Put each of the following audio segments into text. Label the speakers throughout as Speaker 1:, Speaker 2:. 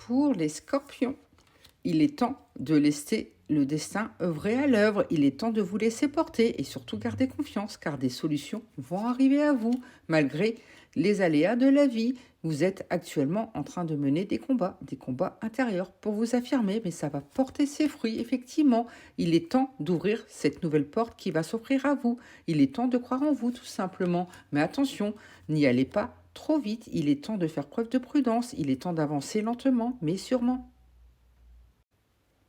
Speaker 1: Pour les scorpions, il est temps de laisser le destin œuvrer à l'œuvre. Il est temps de vous laisser porter et surtout garder confiance car des solutions vont arriver à vous malgré les aléas de la vie. Vous êtes actuellement en train de mener des combats intérieurs pour vous affirmer, mais ça va porter ses fruits. Effectivement, il est temps d'ouvrir cette nouvelle porte qui va s'offrir à vous. Il est temps de croire en vous tout simplement. Mais attention, n'y allez pas trop vite. Il est temps de faire preuve de prudence. Il est temps d'avancer lentement, mais sûrement.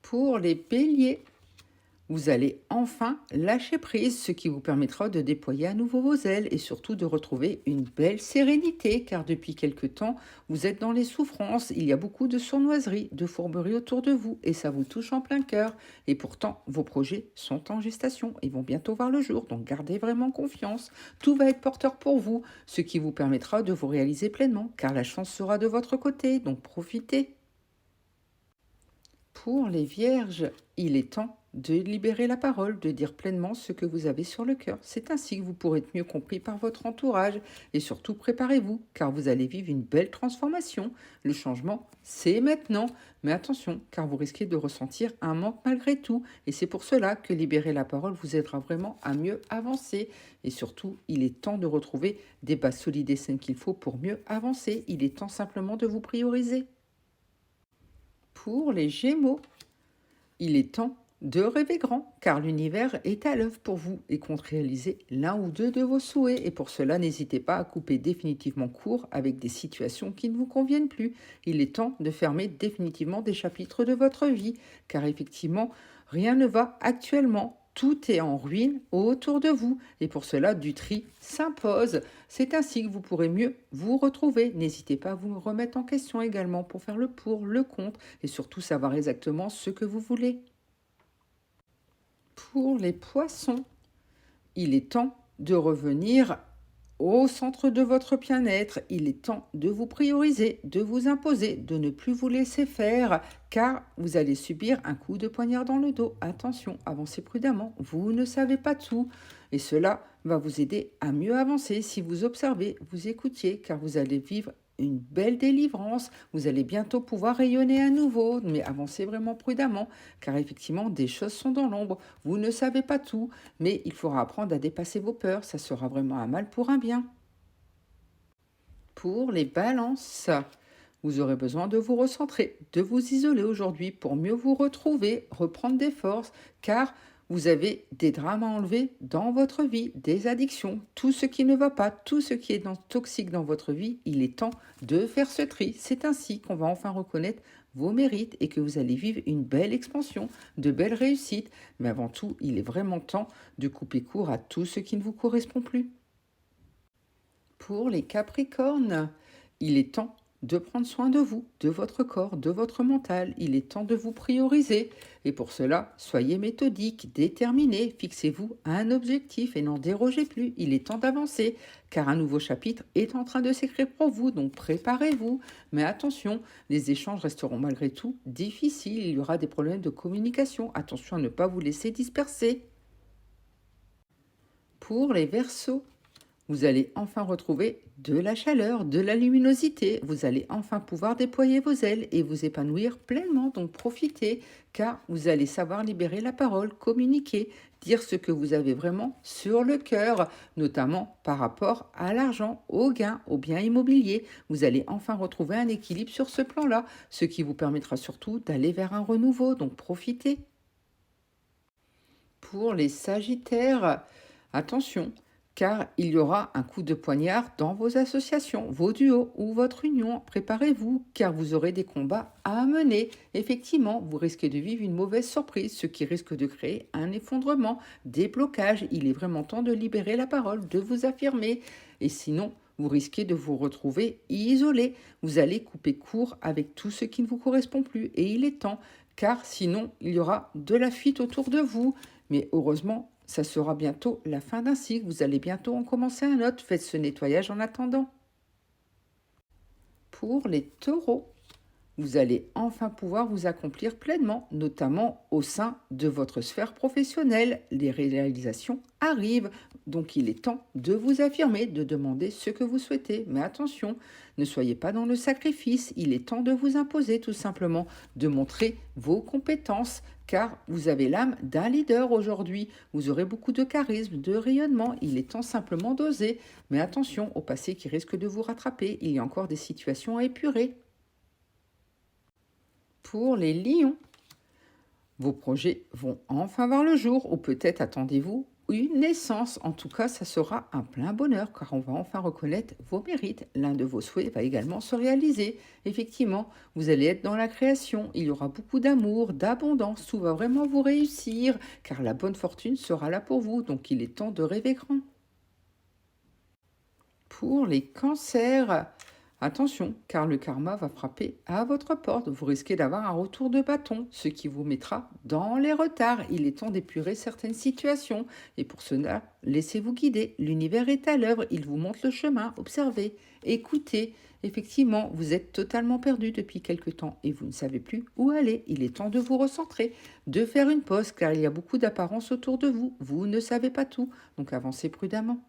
Speaker 1: Pour les béliers, vous allez enfin lâcher prise, ce qui vous permettra de déployer à nouveau vos ailes et surtout de retrouver une belle sérénité, car depuis quelque temps, vous êtes dans les souffrances, il y a beaucoup de sournoiserie, de fourberie autour de vous et ça vous touche en plein cœur. Et pourtant, vos projets sont en gestation, ils vont bientôt voir le jour, donc gardez vraiment confiance. Tout va être porteur pour vous, ce qui vous permettra de vous réaliser pleinement, car la chance sera de votre côté, donc profitez. Pour les vierges, il est temps de libérer la parole, de dire pleinement ce que vous avez sur le cœur. C'est ainsi que vous pourrez être mieux compris par votre entourage. Et surtout, préparez-vous, car vous allez vivre une belle transformation. Le changement, c'est maintenant. Mais attention, car vous risquez de ressentir un manque malgré tout. Et c'est pour cela que libérer la parole vous aidera vraiment à mieux avancer. Et surtout, il est temps de retrouver des bases solides et saines qu'il faut pour mieux avancer. Il est temps simplement de vous prioriser. Pour les Gémeaux, il est temps de rêver grand, car l'univers est à l'œuvre pour vous et compte réaliser l'un ou deux de vos souhaits. Et pour cela, n'hésitez pas à couper définitivement court avec des situations qui ne vous conviennent plus. Il est temps de fermer définitivement des chapitres de votre vie, car effectivement, rien ne va actuellement. Tout est en ruine autour de vous et pour cela, du tri s'impose. C'est ainsi que vous pourrez mieux vous retrouver. N'hésitez pas à vous remettre en question également pour faire le pour, le contre et surtout savoir exactement ce que vous voulez. Pour les poissons, il est temps de revenir au centre de votre bien-être. Il est temps de vous prioriser, de vous imposer, de ne plus vous laisser faire, car vous allez subir un coup de poignard dans le dos. Attention, avancez prudemment, vous ne savez pas tout. Et cela va vous aider à mieux avancer si vous observez, vous écoutiez, car vous allez vivre une belle délivrance. Vous allez bientôt pouvoir rayonner à nouveau, mais avancez vraiment prudemment, car effectivement, des choses sont dans l'ombre. Vous ne savez pas tout, mais il faudra apprendre à dépasser vos peurs. Ça sera vraiment un mal pour un bien. Pour les balances, vous aurez besoin de vous recentrer, de vous isoler aujourd'hui pour mieux vous retrouver, reprendre des forces, car vous avez des drames à enlever dans votre vie, des addictions, tout ce qui ne va pas, tout ce qui est toxique dans votre vie, il est temps de faire ce tri. C'est ainsi qu'on va enfin reconnaître vos mérites et que vous allez vivre une belle expansion, de belles réussites. Mais avant tout, il est vraiment temps de couper court à tout ce qui ne vous correspond plus. Pour les Capricornes, il est temps de prendre soin de vous, de votre corps, de votre mental. Il est temps de vous prioriser. Et pour cela, soyez méthodique, déterminé, fixez-vous un objectif et n'en dérogez plus. Il est temps d'avancer, car un nouveau chapitre est en train de s'écrire pour vous, donc préparez-vous. Mais attention, les échanges resteront malgré tout difficiles. Il y aura des problèmes de communication. Attention à ne pas vous laisser disperser. Pour les Verseaux, vous allez enfin retrouver de la chaleur, de la luminosité. Vous allez enfin pouvoir déployer vos ailes et vous épanouir pleinement. Donc profitez, car vous allez savoir libérer la parole, communiquer, dire ce que vous avez vraiment sur le cœur, notamment par rapport à l'argent, aux gains, aux biens immobiliers. Vous allez enfin retrouver un équilibre sur ce plan-là, ce qui vous permettra surtout d'aller vers un renouveau. Donc profitez. Pour les Sagittaires, attention, car il y aura un coup de poignard dans vos associations, vos duos ou votre union. Préparez-vous, car vous aurez des combats à mener. Effectivement, vous risquez de vivre une mauvaise surprise, ce qui risque de créer un effondrement, des blocages. Il est vraiment temps de libérer la parole, de vous affirmer. Et sinon, vous risquez de vous retrouver isolé. Vous allez couper court avec tout ce qui ne vous correspond plus. Et il est temps, car sinon, il y aura de la fuite autour de vous. Mais heureusement, ça sera bientôt la fin d'un cycle. Vous allez bientôt en commencer un autre. Faites ce nettoyage en attendant. Pour les taureaux, Vous allez enfin pouvoir vous accomplir pleinement, notamment au sein de votre sphère professionnelle. Les réalisations arrivent, donc il est temps de vous affirmer, de demander ce que vous souhaitez. Mais attention, ne soyez pas dans le sacrifice, il est temps de vous imposer tout simplement, de montrer vos compétences, car vous avez l'âme d'un leader aujourd'hui. Vous aurez beaucoup de charisme, de rayonnement, il est temps simplement d'oser. Mais attention au passé qui risque de vous rattraper, il y a encore des situations à épurer. Pour les lions, vos projets vont enfin voir le jour, ou peut-être attendez-vous une naissance. En tout cas, ça sera un plein bonheur, car on va enfin reconnaître vos mérites. L'un de vos souhaits va également se réaliser. Effectivement, vous allez être dans la création. Il y aura beaucoup d'amour, d'abondance. Tout va vraiment vous réussir, car la bonne fortune sera là pour vous. Donc, il est temps de rêver grand. Pour les cancers, attention, car le karma va frapper à votre porte. Vous risquez d'avoir un retour de bâton, ce qui vous mettra dans les retards. Il est temps d'épurer certaines situations. Et pour cela, laissez-vous guider. L'univers est à l'œuvre, il vous montre le chemin. Observez, écoutez. Effectivement, vous êtes totalement perdu depuis quelque temps et vous ne savez plus où aller. Il est temps de vous recentrer, de faire une pause, car il y a beaucoup d'apparences autour de vous. Vous ne savez pas tout, donc avancez prudemment.